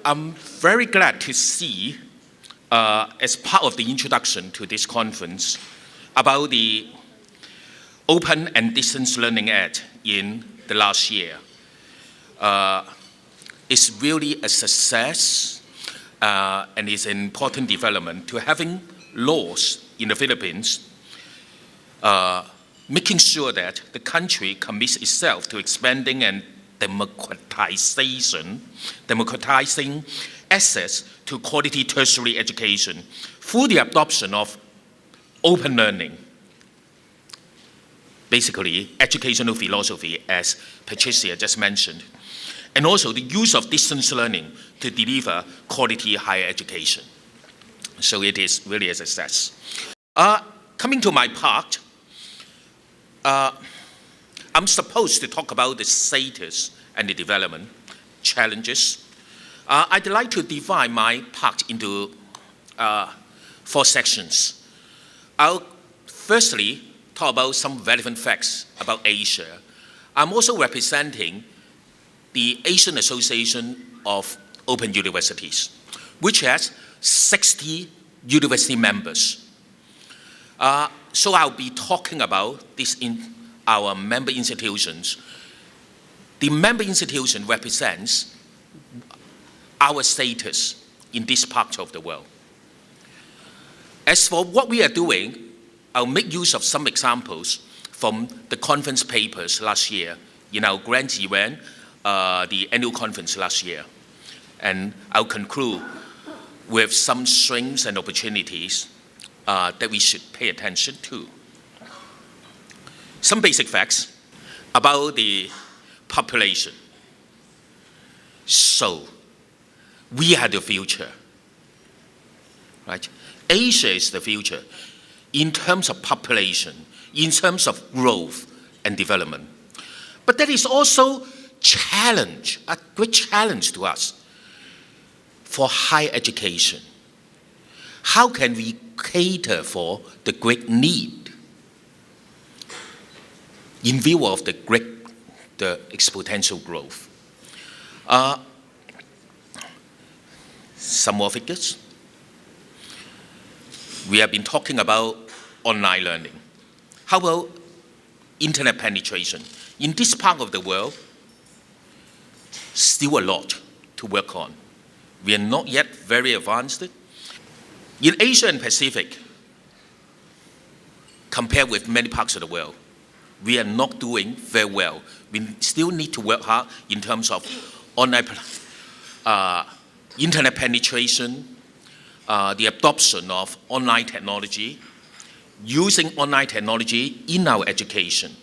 I'm very glad to see, as part of the introduction to this conference, about the Open and Distance Learning Act in the last year. It's really a success and is an important development to having laws in the Philippines making sure that the country commits itself to expanding and democratizing access to quality tertiary education through the adoption of open learning, basically educational philosophy, as Patricia just mentioned, and also the use of distance learning to deliver quality higher education. So it is really a success. Coming to my part, I'm supposed to talk about the status and the development challenges. I'd like to divide my part into 4 sections. I'll firstly talk about some relevant facts about Asia. I'm also representing the Asian Association of Open Universities, which has 60 university members. So I'll be talking about this in our member institutions. The member institution represents our status in this part of the world. As for what we are doing, I'll make use of some examples from the conference papers last year in our grand event, the annual conference last year. And I'll conclude with some strengths and opportunities that we should pay attention to. Some basic facts about the population. So, we are the future, right? Asia is the future in terms of population, in terms of growth and development. But that is also challenge, a great challenge to us for higher education. How can we cater for the great need in view of the exponential growth? Some more figures. We have been talking about online learning. How about internet penetration? In this part of the world, still a lot to work on. We are not yet very advanced. In Asia and Pacific, compared with many parts of the world, we are not doing very well. We still need to work hard in terms of online, internet penetration, the adoption of online technology, using online technology in our education.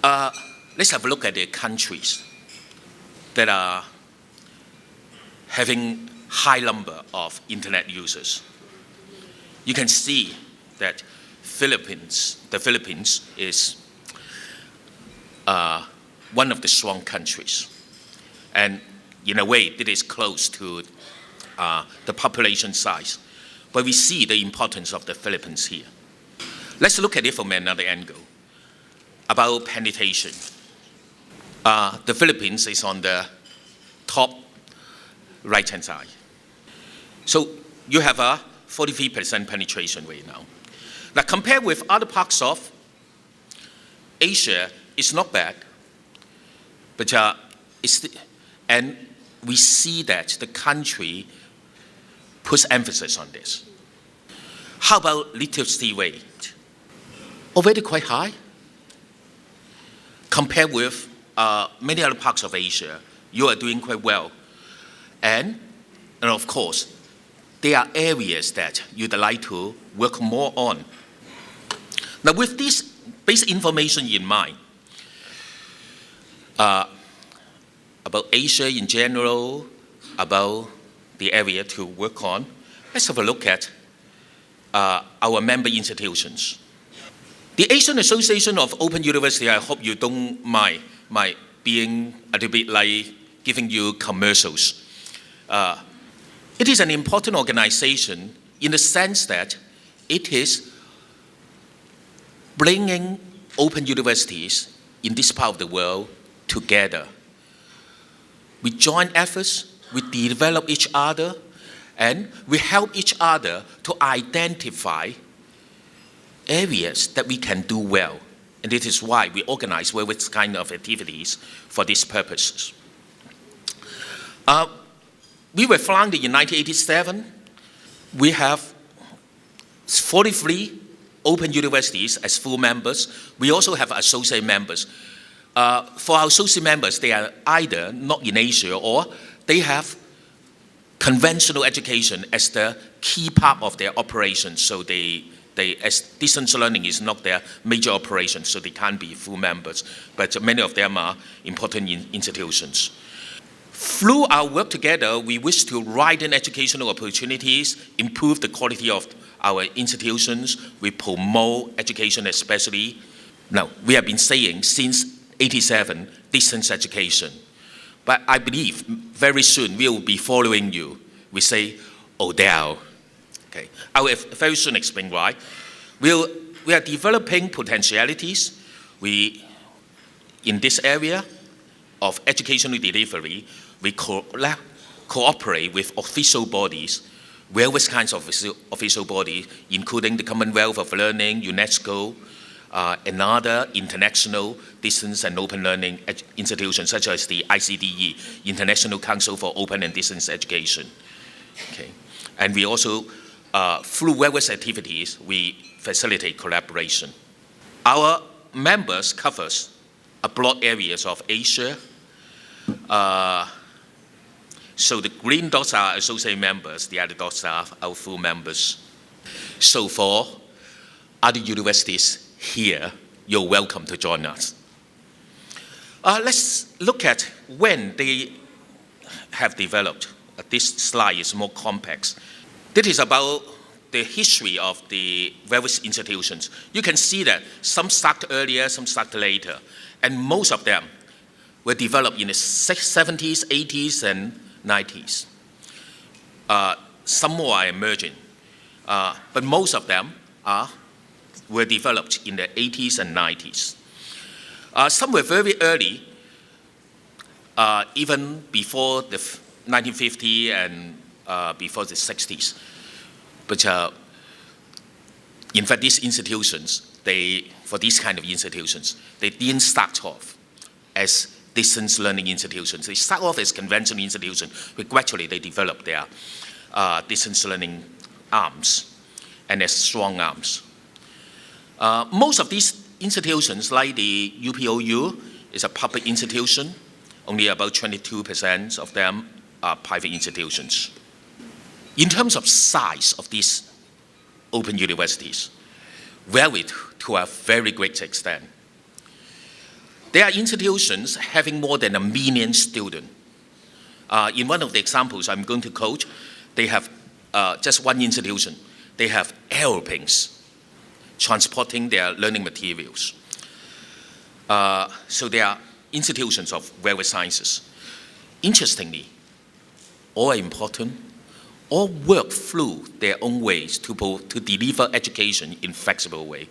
Let's have a look at the countries that are having high number of internet users. You can see that the Philippines is one of the strong countries. And in a way, it is close to the population size. But we see the importance of the Philippines here. Let's look at it from another angle, about penetration. The Philippines is on the top right-hand side. So you have a 43% penetration rate now. Now, compared with other parts of Asia, it's not bad, but and we see that the country puts emphasis on this. How about literacy rate? Already quite high. Compared with many other parts of Asia, you are doing quite well. And of course, there are areas that you'd like to work more on. Now, with this basic information in mind, about Asia in general, about the area to work on, let's have a look at our member institutions. The Asian Association of Open University, I hope you don't mind my being a little bit like giving you commercials. It is an important organization in the sense that it is bringing open universities in this part of the world together. With joint efforts, we develop each other, and we help each other to identify areas that we can do well. And this is why we organize various kind of activities for these purposes. We were founded in 1987. We have 43 open universities as full members. We also have associate members. For our associate members, they are either not in Asia or they have conventional education as the key part of their operations. So as distance learning is not their major operation, so they can't be full members. But many of them are important institutions. Through our work together, we wish to widen educational opportunities, improve the quality of our institutions. We promote education especially. Now, we have been saying since 1987, distance education. But I believe very soon we will be following you. We say, Odell. Okay. I will very soon explain why. We are developing potentialities. In this area of educational delivery, we cooperate with official bodies, various kinds of official bodies, including the Commonwealth of Learning, UNESCO, and other international distance and open learning institutions such as the ICDE, International Council for Open and Distance Education. Okay. And we also, through various activities, we facilitate collaboration. Our members covers a broad areas of Asia. So the green dots are associate members, the other dots are our full members. So for other universities here, you're welcome to join us. Let's look at when they have developed. This slide is more complex. This is about the history of the various institutions. You can see that some started earlier, some started later, and most of them were developed in the 70s, 80s, and 90s. Some more are emerging, but most of them were developed in the 80s and 90s. Some were very early, even before the 1950 and before the 60s. But in fact, these institutions, for these kind of institutions, they didn't start off as distance learning institutions. They start off as conventional institutions, but gradually they develop their distance learning arms and as strong arms. Most of these institutions, like the UPOU, is a public institution. Only about 22% of them are private institutions. In terms of size of these open universities, varied to a very great extent. There are institutions having more than 1 million students. In one of the examples I'm going to quote, they have just one institution. They have airplanes transporting their learning materials. So they are institutions of various sciences. Interestingly, all are important, all work through their own ways to deliver education in flexible way.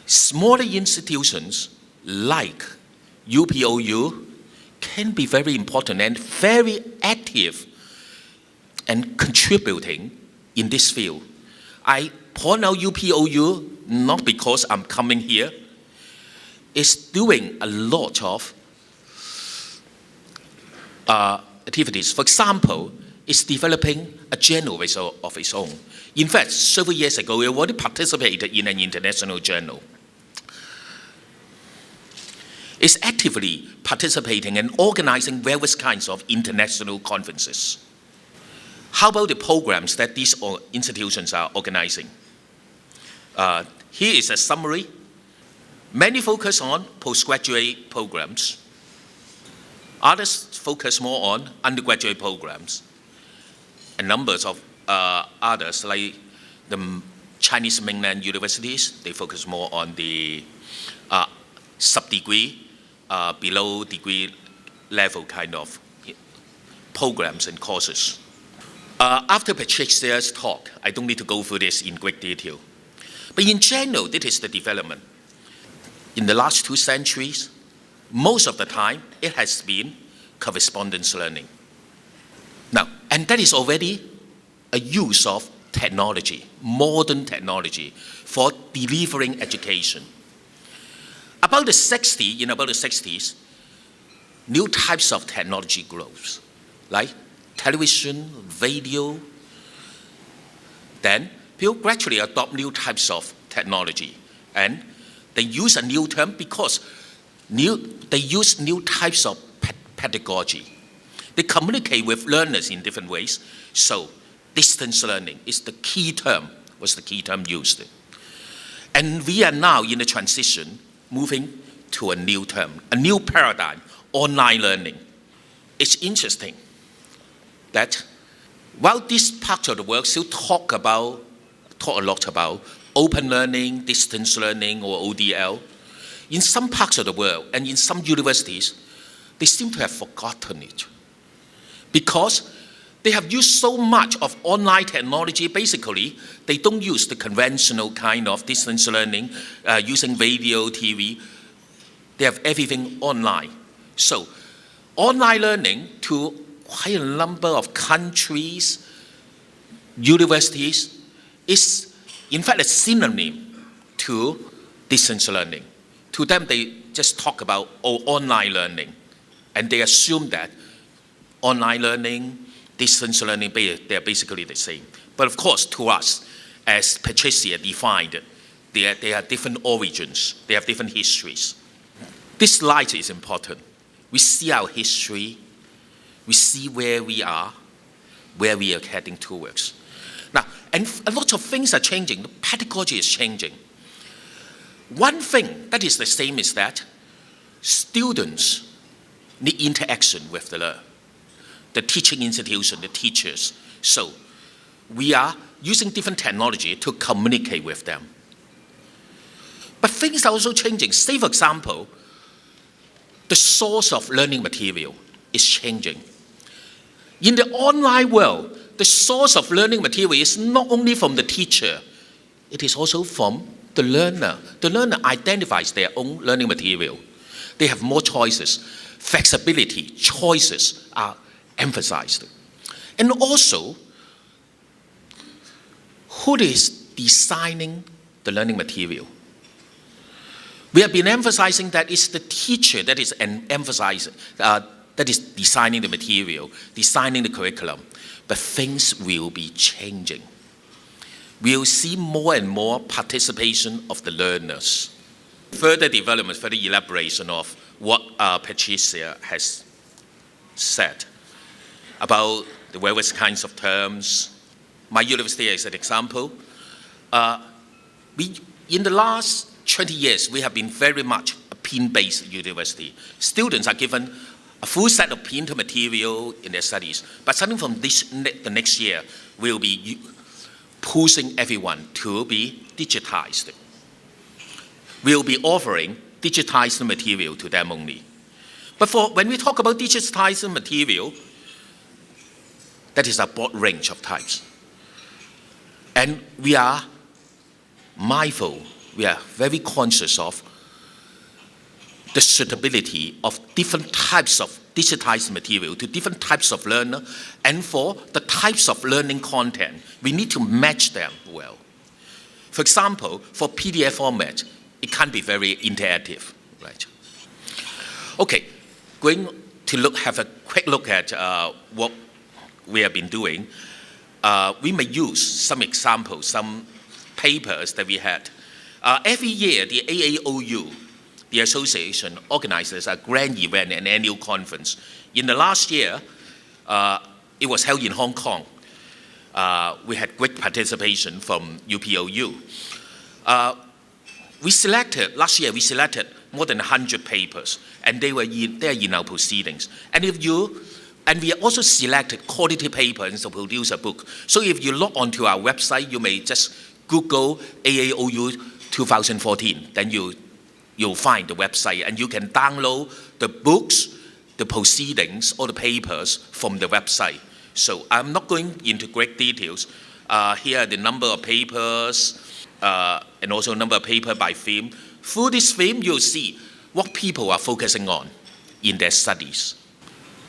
Smaller institutions like UPOU can be very important and very active and contributing in this field. I point out UPOU not because I'm coming here. It's doing a lot of activities. For example, it's developing a journal of its own. In fact, several years ago, we already participated in an international journal. It's actively participating and organizing various kinds of international conferences. How about the programs that these institutions are organizing? Here is a summary. Many focus on postgraduate programs. Others focus more on undergraduate programs. And numbers of others, like the Chinese mainland universities, they focus more on the sub-degree, below degree level kind of programs and courses. After Patricia's talk, I don't need to go through this in great detail. But in general, this is the development. In the last 2 centuries, most of the time, it has been correspondence learning. And that is already a use of technology, modern technology, for delivering education. In about the 60s, new types of technology grows, like television, radio. Then people gradually adopt new types of technology, and they use a new term because they use new types of pedagogy. They communicate with learners in different ways. So distance learning is the key term, was the key term used. And we are now in a transition, moving to a new term, a new paradigm, online learning. It's interesting that while this part of the world still talk a lot about open learning, distance learning, or ODL, in some parts of the world and in some universities, they seem to have forgotten it. Because they have used so much of online technology, basically, they don't use the conventional kind of distance learning, using radio, TV. They have everything online. So, online learning to quite a number of countries, universities, is in fact a synonym to distance learning. To them, they just talk about online learning, and they assume that online learning, distance learning, they are basically the same. But of course, to us, as Patricia defined, they are different origins, they have different histories. This slide is important. We see our history, we see where we are heading towards. Now, and a lot of things are changing. The pedagogy is changing. One thing that is the same is that students need interaction with the teaching institution, the teachers. So we are using different technology to communicate with them. But things are also changing. Say, for example, the source of learning material is changing. In the online world, the source of learning material is not only from the teacher, it is also from the learner. The learner identifies their own learning material. They have more choices. Flexibility, choices are emphasized. And also, who is designing the learning material? We have been emphasizing that it's the teacher that is that is designing the material, designing the curriculum. But things will be changing. We'll see more and more participation of the learners. Further development, further elaboration of what Patricia has said about the various kinds of terms. My university is an example. In the last 20 years, we have been very much a pin-based university. Students are given a full set of printed material in their studies, but starting from the next year, we'll be pushing everyone to be digitized. We'll be offering digitized material to them only. But when we talk about digitized material, that is a broad range of types. And we are mindful, we are very conscious of the suitability of different types of digitized material to different types of learner, and for the types of learning content, we need to match them well. For example, for PDF format, it can't be very interactive, right? Okay, going to have a quick look at what we have been doing. We may use some examples, some papers that we had. Every year, the AAOU, the association, organizes a grand event, an annual conference. In the last year, it was held in Hong Kong. We had great participation from UPOU. Last year we selected more than 100 papers, and they are in our proceedings. And we also selected quality papers to produce a book. So if you log onto our website, you may just Google AAOU 2014, then you'll find the website, and you can download the books, the proceedings, or the papers from the website. So I'm not going into great details. Here are the number of papers, and also number of papers by theme. Through this theme, you'll see what people are focusing on in their studies.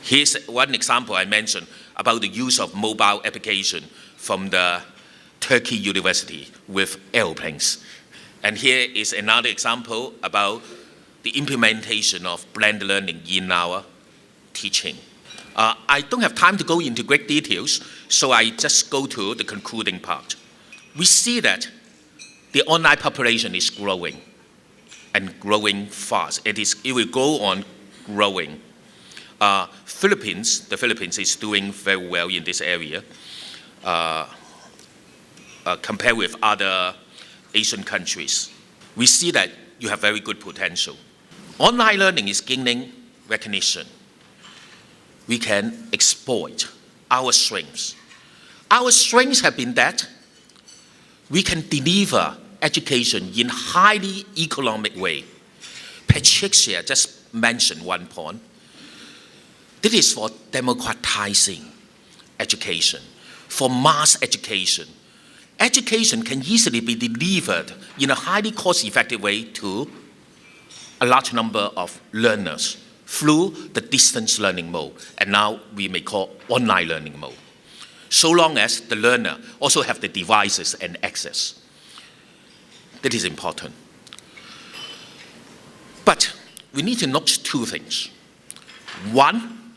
Here's one example I mentioned about the use of mobile application from the Turkey University with airplanes. And here is another example about the implementation of blended learning in our teaching. I don't have time to go into great details, so I just go to the concluding part. We see that the online population is growing and growing fast. It will go on growing. The Philippines is doing very well in this area compared with other Asian countries. We see that you have very good potential. Online learning is gaining recognition. We can exploit our strengths. Our strengths have been that we can deliver education in highly economic way. Patricia just mentioned one point. This is for democratizing education, for mass education. Education can easily be delivered in a highly cost-effective way to a large number of learners through the distance learning mode, and now we may call online learning mode, so long as the learner also have the devices and access. That is important. But we need to note two things. One,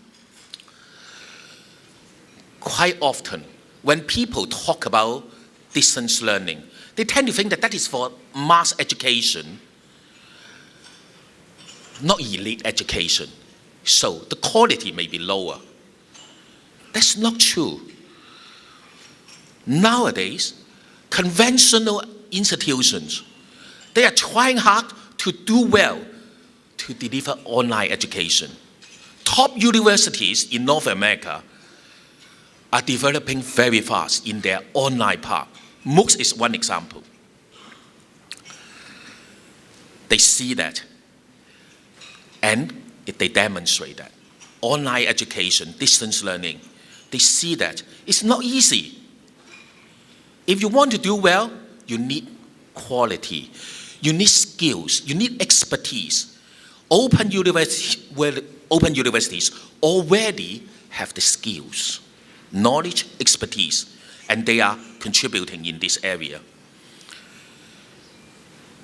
quite often when people talk about distance learning, they tend to think that that is for mass education, not elite education. So the quality may be lower. That's not true. Nowadays, conventional institutions, they are trying hard to do well to deliver online education. Top universities in North America are developing very fast in their online part. MOOCs is one example. They see that, and they demonstrate that. Online education, distance learning, they see that it's not easy. If you want to do well, you need quality, you need skills, you need expertise. Open universities already have the skills, knowledge, expertise, and they are contributing in this area.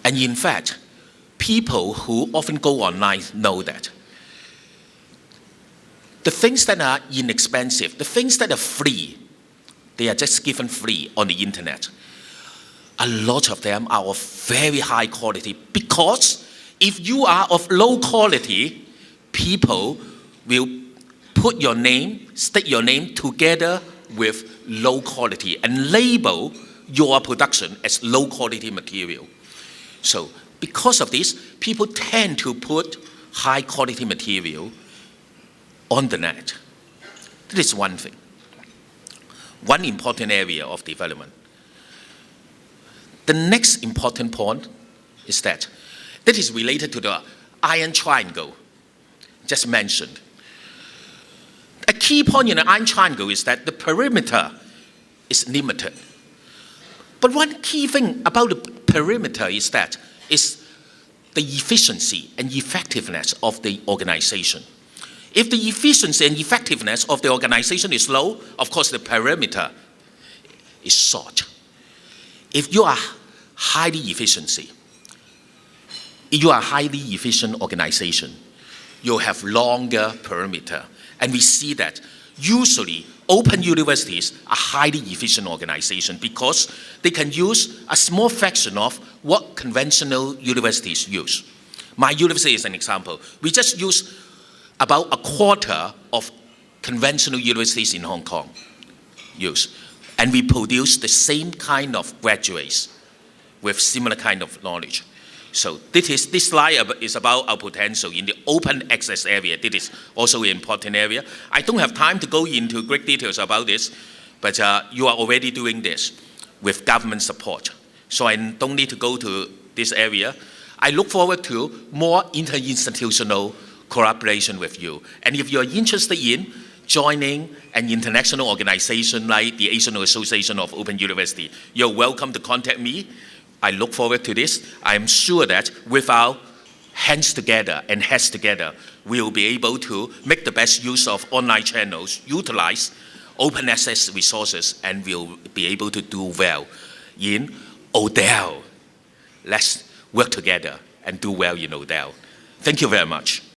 And in fact, people who often go online know that the things that are inexpensive, the things that are free, they are just given free on the internet. A lot of them are of very high quality, because if you are of low quality, people will put your name, stick your name together with low quality and label your production as low quality material. So because of this, people tend to put high quality material on the net. That is one thing. One important area of development. The next important point is that is related to the iron triangle just mentioned. A key point in the iron triangle is that the perimeter is limited. But one key thing about the perimeter is that is the efficiency and effectiveness of the organization. If the efficiency and effectiveness of the organization is low, of course the perimeter is short. If you are highly efficient organization, you have longer perimeter. And we see that usually open universities are highly efficient organizations because they can use a small fraction of what conventional universities use. My university is an example. We just use about a quarter of conventional universities in Hong Kong use. And we produce the same kind of graduates with similar kind of knowledge. So this slide is about our potential in the open access area. This is also an important area. I don't have time to go into great details about this, but you are already doing this with government support. So I don't need to go to this area. I look forward to more interinstitutional collaboration with you. And if you're interested in joining an international organization like the Asian Association of Open University, you're welcome to contact me. I look forward to this. I'm sure that with our hands together and heads together, will be able to make the best use of online channels, utilize open access resources, and will be able to do well in Odell. Let's work together and do well in Odell. Thank you very much.